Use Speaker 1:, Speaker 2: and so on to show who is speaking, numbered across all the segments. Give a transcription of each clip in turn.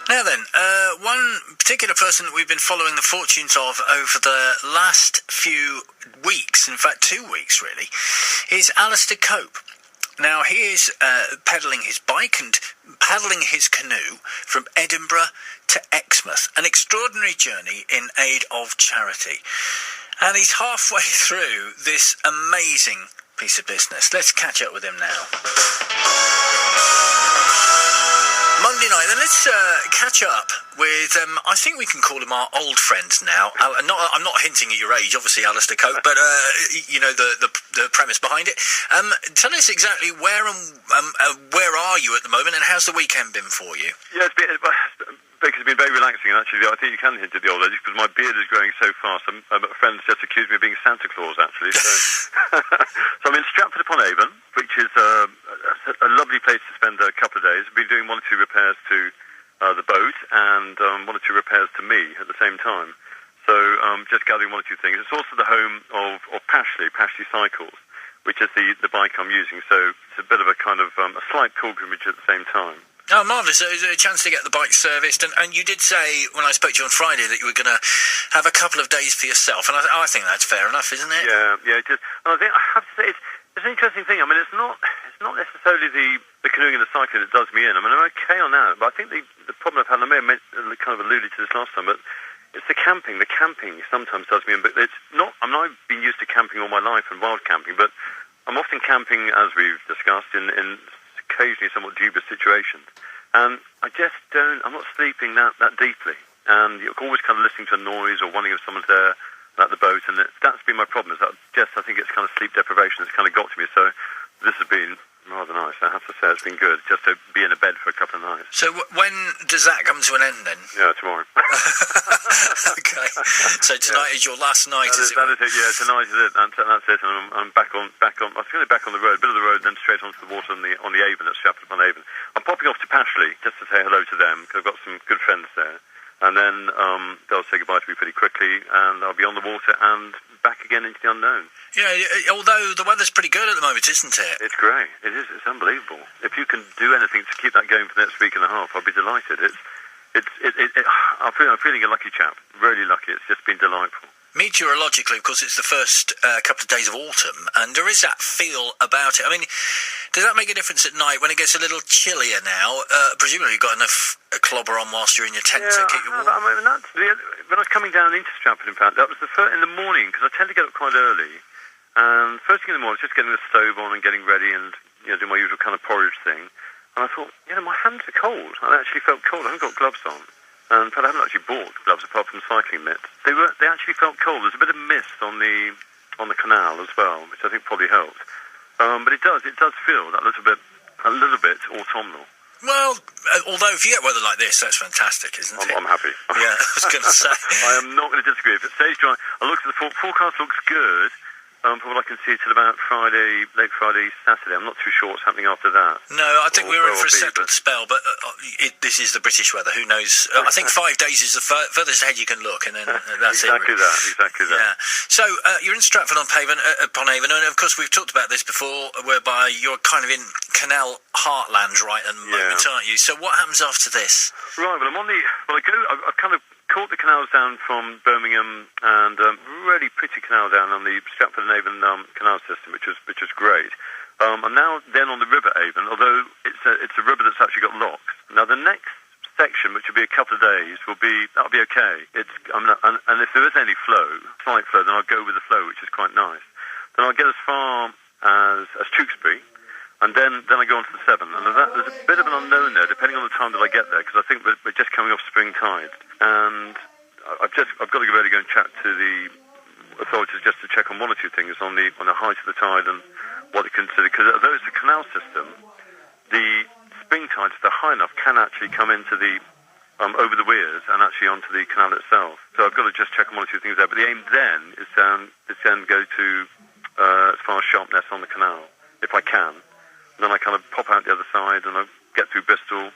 Speaker 1: Now then, one particular person that we've been following the fortunes of over the last few weeks, in fact 2 weeks really, is Alistair Cope. Now he is pedalling his bike and paddling his canoe from Edinburgh to Exmouth, an extraordinary journey in aid of charity. And he's halfway through this amazing piece of business. Let's catch up with him now. Monday night, then let's catch up with, I think we can call him our old friend now. I'm not hinting at your age, obviously, Alistair Cope, but you know the premise behind it. Tell us exactly where are you at the moment, and how's the weekend been for you?
Speaker 2: Yeah, it's been very relaxing, and actually I think you can hint at the old age because my beard is growing so fast. My friends just accused me of being Santa Claus, actually. So, so I'm in Stratford-upon-Avon, which is a lovely place to spend a couple of days. I've been doing 1 or 2 repairs to the boat and 1 or 2 repairs to me at the same time. So just gathering 1 or 2 things. It's also the home of Pashley Cycles, which is the bike I'm using. So it's a bit of a kind of a slight pilgrimage at the same time.
Speaker 1: Oh, marvellous. So a chance to get the bike serviced. And you did say, when I spoke to you on Friday, that you were going to have a couple of days for yourself. And I think that's fair enough, isn't it?
Speaker 2: Yeah, it is. And I think I have to say, it's an interesting thing. I mean, it's not necessarily the canoeing and the cycling that does me in. I mean, I'm okay on that. But I think the problem I've had, and I may have kind of alluded to this last time, but it's the camping. The camping sometimes does me in. But it's not, I mean, I've been used to camping all my life and wild camping, but I'm often camping, as we've discussed, in occasionally somewhat dubious situations. And I'm not sleeping that deeply. And you're always kind of listening to a noise or wondering if someone's there at the boat. And that's been my problem. I think it's kind of sleep deprivation that's kind of got to me. So this has been rather nice. I have to say it's been good just to be in a bed for a couple of nights.
Speaker 1: So when does that come to an end then?
Speaker 2: Yeah, tomorrow.
Speaker 1: Okay. So tonight is your last night,
Speaker 2: that is it? Yeah, tonight is it. That's it. And I'm back on. I was going to be back on the road, a bit of the road, then straight onto the water on the Avon at Stratford-upon-Avon. I'm popping off to Pashley just to say hello to them because I've got some good friends there. And then they'll say goodbye to me pretty quickly, and I'll be on the water and back again into the unknown. Yeah,
Speaker 1: although the weather's pretty good at the moment, isn't it?
Speaker 2: It's great. It is. It's unbelievable. If you can do anything to keep that going for the next week and a half, I'll be delighted. I'm feeling a lucky chap. Really lucky. It's just been delightful.
Speaker 1: Meteorologically, of course, it's the first couple of days of autumn, and there is that feel about it. I mean, does that make a difference at night when it gets a little chillier now? Presumably you've got enough clobber on whilst you're in your tent to keep you warm.
Speaker 2: I mean, when I was coming down into Stratford, in fact, that was the first in the morning, because I tend to get up quite early. And first thing in the morning, I was just getting the stove on and getting ready and doing my usual kind of porridge thing. And I thought, my hands are cold. I actually felt cold. I haven't got gloves on. And I haven't actually bought gloves apart from cycling mitts. They actually felt cold. There's a bit of mist on the canal as well, which I think probably helped. But it does feel that a little bit autumnal.
Speaker 1: Well, although if you get weather like this, that's fantastic, isn't it?
Speaker 2: I'm happy.
Speaker 1: Yeah, I was going to say.
Speaker 2: I am not going to disagree. If it stays dry, I looked at the forecast, looks good. From what I can see till about late Friday, Saturday. I'm not too sure what's happening after that.
Speaker 1: No, I think we were in for a settled spell, but this is the British weather. Who knows? I think 5 days is the furthest ahead you can look, and then that's
Speaker 2: exactly
Speaker 1: it.
Speaker 2: Exactly that.
Speaker 1: Yeah. So you're in Stratford-upon-Avon, and of course we've talked about this before, whereby you're kind of in canal heartland right at the moment, aren't you? So what happens after this?
Speaker 2: Right. Well, I've kind of caught the canals down from Birmingham and really pretty canal down on the Stratford-upon-Avon canal system, which was great. I'm now then on the River Avon, although it's a river that's actually got locks. Now the next section, which will be a couple of days, that'll be okay. And if there is any slight flow, then I'll go with the flow, which is quite nice. Then I'll get as far as Tewkesbury. And then I go on to the Severn, and there's a bit of an unknown there, depending on the time that I get there, because I think we're just coming off spring tide, and I've got to go and chat to the authorities just to check on 1 or 2 things on the height of the tide and what it considers, because although it's a canal system, the spring tides, if they're high enough, can actually come into the over the weirs and actually onto the canal itself. So I've got to just check on 1 or 2 things there. But the aim then is then go to as far as Sharpness on the canal, if I can. Then I kind of pop out the other side and I get through Bristol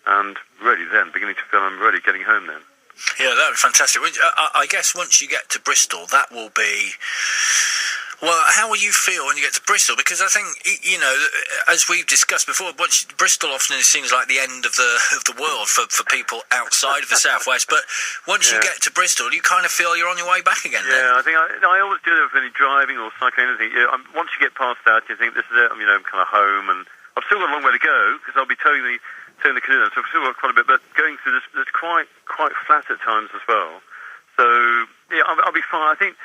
Speaker 2: and really then beginning to feel I'm really getting home then.
Speaker 1: Yeah, that would be fantastic. I guess once you get to Bristol, that will be Well, how will you feel when you get to Bristol? Because I think, you know, as we've discussed before, Bristol often seems like the end of the world for people outside of the southwest. But once you get to Bristol, you kind of feel you're on your way back again.
Speaker 2: Yeah, I think I always do that with any driving or cycling. Anything. Once you get past that, you think this is it. You know, I'm kind of home, and I've still got a long way to go because I'll be towing the canoe. So I've still got quite a bit. But going through this, it's quite flat at times as well. So yeah, I'll be fine. I think.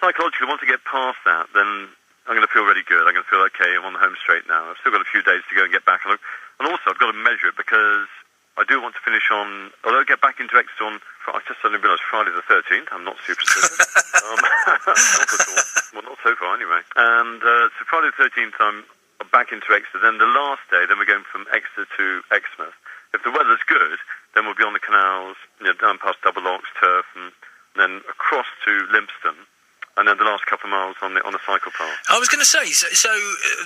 Speaker 2: Psychologically, once I get past that, then I'm going to feel really good. I'm going to feel okay. I'm on the home straight now. I've still got a few days to go and get back. And also, I've got to measure it because I do want to finish on... Although I get back into Exeter on... I just suddenly realised Friday the 13th. I'm not superstitious. Not at all. Well, not so far, anyway. And so Friday the 13th, I'm back into Exeter. Then the last day, then we're going from Exeter to Exmouth. If the weather's good, then we'll be on the canals, you know, down past Double Locks, Turf, and then across to Lympstone. And then the last couple of miles on the cycle path. I
Speaker 1: was going to say, so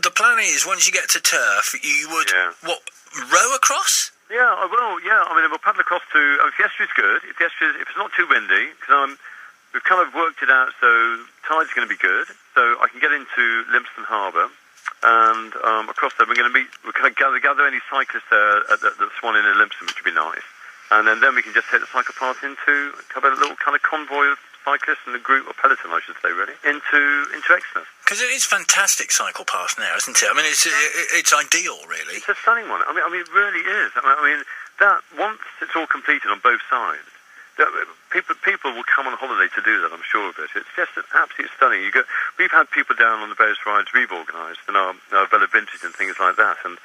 Speaker 1: the plan is once you get to Turf, you would row across?
Speaker 2: Yeah, I will. Yeah, I mean we'll paddle across to. If the estuary's good, if it's not too windy, because we've kind of worked it out. So tide's going to be good, so I can get into Lympstone Harbour, and across there we're going to gather any cyclists there at the Swan Inn in Lympstone, which would be nice, and then we can just take the cycle path into a little kind of convoy of cyclists and a group, or peloton I should say, really, into Exmouth.
Speaker 1: Because it is fantastic cycle path now, isn't it? I mean, it's ideal, really.
Speaker 2: It's a stunning one. I mean, it really is. I mean, that once it's all completed on both sides, people will come on holiday to do that. I'm sure of it. It's just absolutely stunning. We've had people down on the various rides we've organised, and our Vela Vintage and things like that, and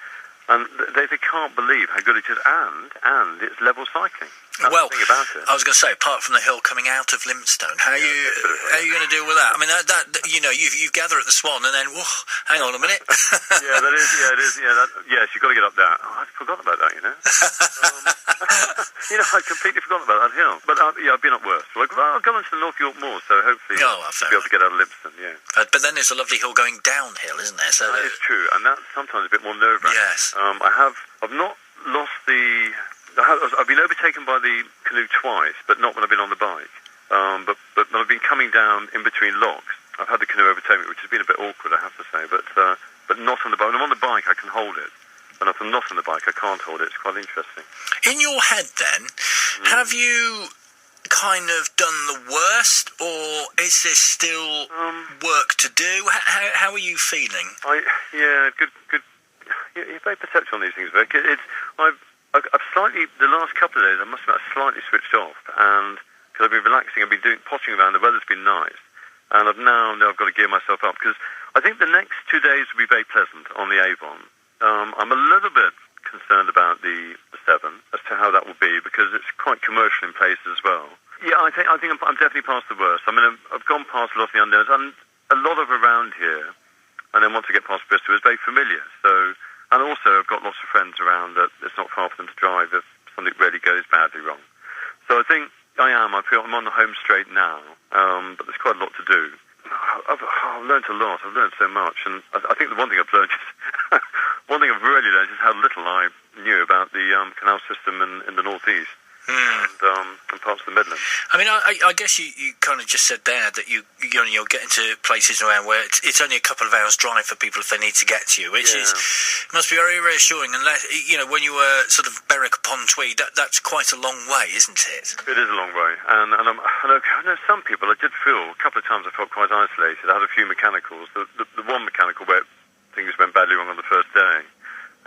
Speaker 2: they can't believe how good it is, and it's level cycling. That's the thing about it.
Speaker 1: I was going to say, apart from the hill coming out of Lympstone, how are you going to deal with that? I mean, that you know, you gather at the Swan, and then, hang on a minute.
Speaker 2: It is. Yes, you've got to get up there. Oh, I'd forgotten about that, you know. I completely forgot about that hill. But I've been up worse. Well, I've gone into the North York Moor, so hopefully I'll be able to get out of Lympstone. Yeah.
Speaker 1: But then there's a lovely hill going downhill, isn't there? So
Speaker 2: that is true, and that's sometimes a bit more nerve-wracking.
Speaker 1: Yes.
Speaker 2: I've not lost the. I've been overtaken by the canoe twice, but not when I've been on the bike. But when I've been coming down in between locks, I've had the canoe overtake me, which has been a bit awkward, I have to say. But not on the bike. When I'm on the bike, I can hold it. And if I'm not on the bike, I can't hold it. It's quite interesting.
Speaker 1: In your head, then, have you kind of done the worst, or is there still work to do? How are you feeling?
Speaker 2: Good. You're very perceptive on these things, Vic. I've slightly, the last couple of days, I must admit, I've slightly switched off, and because I've been relaxing, I've been pottering around, the weather's been nice, and I've got to gear myself up, because I think the next 2 days will be very pleasant on the Avon. I'm a little bit concerned about the Severn as to how that will be, because it's quite commercial in places as well. Yeah, I think I'm definitely past the worst. I mean, I've gone past a lot of the unknowns, and a lot of around here, and then once I get past Bristol, it's very familiar, so... And also, I've got lots of friends around that it's not far for them to drive if something really goes badly wrong. So I think I feel I'm on the home straight now, but there's quite a lot to do. I've learned a lot. I've learned so much. And I think the one thing I've learned is... one thing I've really learned is how little I knew about the canal system in the northeast. And parts of the Midlands.
Speaker 1: I mean, I guess you kind of just said there that you'll get into places around where it's only a couple of hours drive for people if they need to get to you, which must be very reassuring. Unless when you were sort of Berwick upon Tweed, that's quite a long way, isn't it?
Speaker 2: It is a long way, and I know some people. I did feel a couple of times I felt quite isolated. I had a few mechanicals. The one mechanical where things went badly wrong on the first day,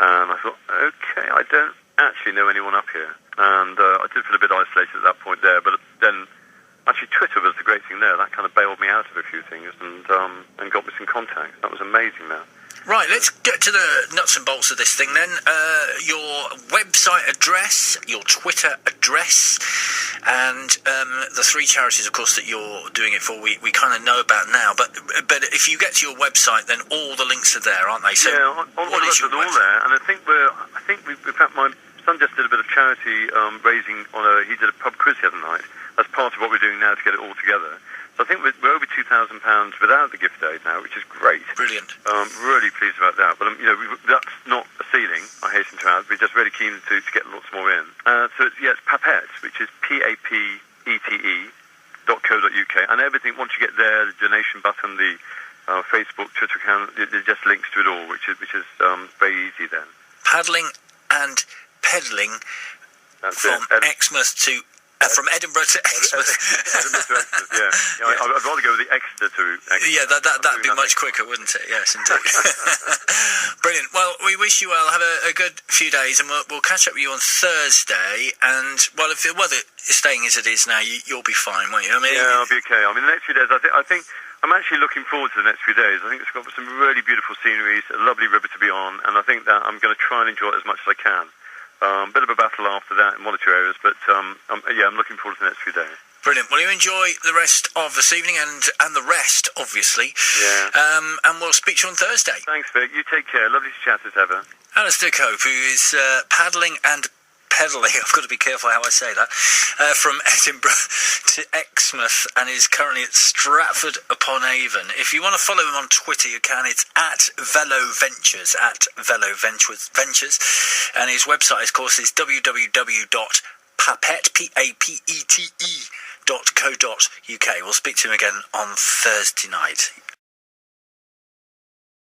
Speaker 2: and I thought, okay, I don't actually know anyone up here. And I did feel a bit isolated at that point there, but then actually Twitter was the great thing there. That kind of bailed me out of a few things and got me some contacts. That was amazing, man.
Speaker 1: Right, let's get to the nuts and bolts of this thing then. Your website address, your Twitter address, and the three charities, of course, that you're doing it for, we kind of know about now. But if you get to your website, then all the links are there, aren't they? So
Speaker 2: yeah, what is your website? All there, and I think in fact, my son just did a bit of charity raising he did a pub quiz the other night as part of what we're doing now to get it all together. So I think we're over £2,000 without the gift aid now, which is great.
Speaker 1: Brilliant.
Speaker 2: Really pleased about that. But that's not a ceiling, I hasten to add. We're just really keen to get lots more in. So it's PAPETE, which is PAPETE.co.uk, and everything. Once you get there, the donation button, the Facebook, Twitter account. There's just links to it all, which is very easy then.
Speaker 1: Paddling and peddling from Exmouth to from Edinburgh to Exmouth.
Speaker 2: Edinburgh to Exmouth, yeah. I'd rather go with the Exeter to Exmouth.
Speaker 1: Yeah, that'd be much quicker, wouldn't it? Yes, indeed. Brilliant. Well, we wish you well. Have a good few days, and we'll catch up with you on Thursday. And, well, if the weather is staying as it is now, you'll be fine, won't you? I mean,
Speaker 2: yeah, I'll be okay. I mean, the next few days, I think I'm actually looking forward to the next few days. I think it's got some really beautiful sceneries, a lovely river to be on, and I think that I'm going to try and enjoy it as much as I can. A bit of a battle after that in one or two areas, but I'm looking forward to the next few days.
Speaker 1: Brilliant. Well, you enjoy the rest of this evening and the rest, obviously.
Speaker 2: Yeah.
Speaker 1: And we'll speak to you on Thursday.
Speaker 2: Thanks, Vic. You take care. Lovely to chat as ever.
Speaker 1: Alistair Cope, who is paddling and pedalling, I've got to be careful how I say that, from Edinburgh to Exmouth, and is currently at Stratford-upon-Avon. If you want to follow him on Twitter, you can. It's at Velo Ventures, Ventures, and his website, of course, is www.papete, PAPETE.co.uk. We'll speak to him again on Thursday night.